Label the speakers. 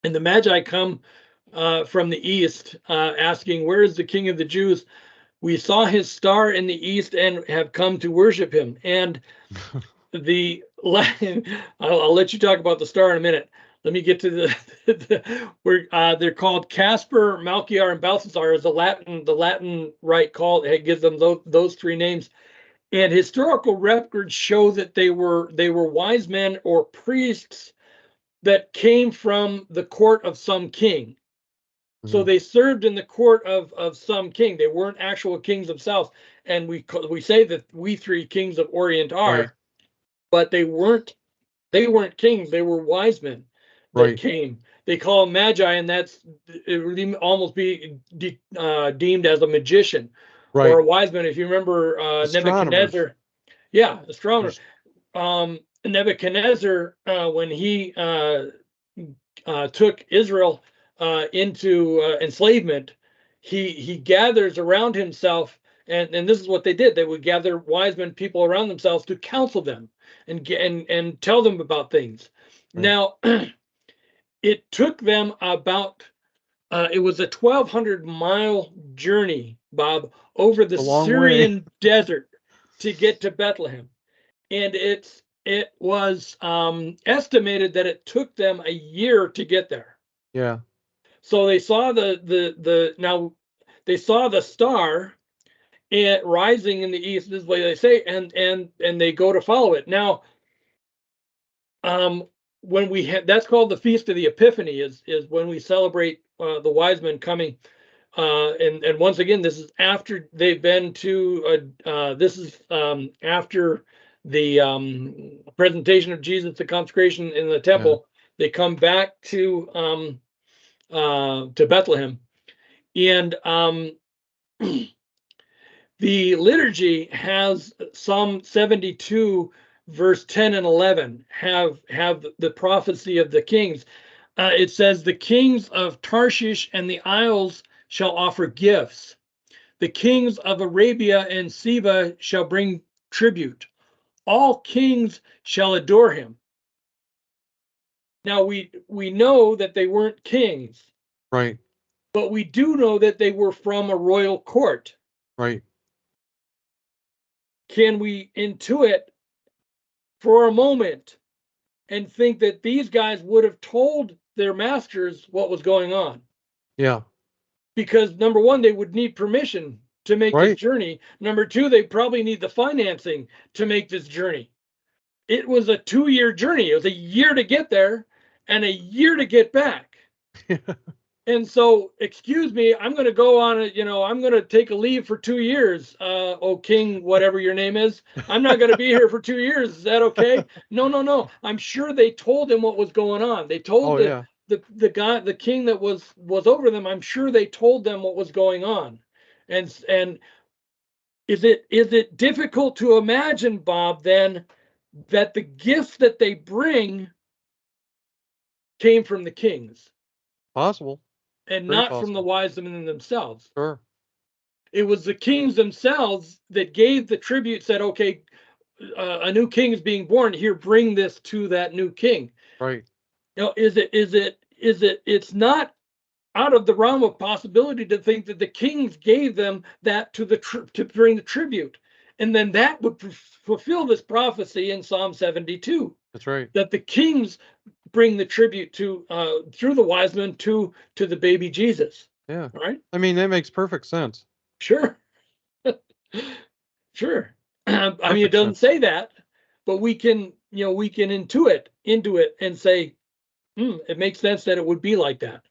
Speaker 1: And the Magi come from the east, asking, "Where is the King of the Jews? We saw his star in the east and have come to worship him." And the I'll let you talk about the star in a minute. Let me get to where they're called Casper, Melchior, and Balthasar is the Latin right call. It gives them those three names. And historical records show that they were wise men or priests that came from the court of some king. So they served in the court of some king. They weren't actual kings themselves. And we say that we three kings of Orient are,
Speaker 2: Right.
Speaker 1: but they weren't kings. They were wise men that
Speaker 2: Right.
Speaker 1: came. They call them Magi, and it would almost be deemed as a magician
Speaker 2: Right.
Speaker 1: or a wise man. If you remember
Speaker 2: Astronomers.
Speaker 1: Nebuchadnezzar, yeah, astronomer. Nebuchadnezzar, when he took Israel into enslavement, he gathers around himself, and this is what they did. They would gather wise men, people around themselves, to counsel them and tell them about things.
Speaker 2: Right.
Speaker 1: Now, it took them about it was a 1,200-mile journey, Bob, over the
Speaker 2: A long way.
Speaker 1: Syrian desert to get to Bethlehem, and it was estimated that it took them a year to get there.
Speaker 2: Yeah.
Speaker 1: So they saw they saw the star rising in the east, this way they say, and they go to follow it. Now, when we have, that's called the Feast of the Epiphany, is when we celebrate the wise men coming. And once again, this is after they've been to this is after the presentation of Jesus, the consecration in the temple. Yeah. They come back to Bethlehem, and the liturgy has Psalm 72, verse 10 and 11, have the prophecy of the kings. It says, "The kings of Tarshish and the isles shall offer gifts. The kings of Arabia and Seba shall bring tribute. All kings shall adore him." Now we know that they weren't kings.
Speaker 2: Right.
Speaker 1: But we do know that they were from a royal court.
Speaker 2: Right.
Speaker 1: Can we intuit for a moment and think that these guys would have told their masters what was going on?
Speaker 2: Yeah.
Speaker 1: Because number one, they would need permission to make this journey. Number two, they probably need the financing to make this journey. It was a 2-year journey. It was a year to get there and a year to get back. And so, excuse me, I'm going to go on it. I'm going to take a leave for 2 years. Oh, King, whatever your name is, I'm not going to be here for 2 years. Is that okay? No. I'm sure they told him what was going on. They told the guy, the king that was over them. I'm sure they told them what was going on. And is it difficult to imagine, Bob, then, that the gifts that they bring came from the kings?
Speaker 2: Possible.
Speaker 1: And not from the wise men themselves.
Speaker 2: Sure.
Speaker 1: It was the kings themselves that gave the tribute, said, okay, a new king is being born. Here, bring this to that new king.
Speaker 2: Right.
Speaker 1: It's not out of the realm of possibility to think that the kings gave them that to bring the tribute. And then that would fulfill this prophecy in Psalm 72.
Speaker 2: That's right.
Speaker 1: That the kings bring the tribute to through the wise men to the baby Jesus.
Speaker 2: Yeah.
Speaker 1: Right.
Speaker 2: I mean, that makes perfect sense.
Speaker 1: Sure. Sure. I mean, it doesn't say that, but we can intuit into it and say, it makes sense that it would be like that.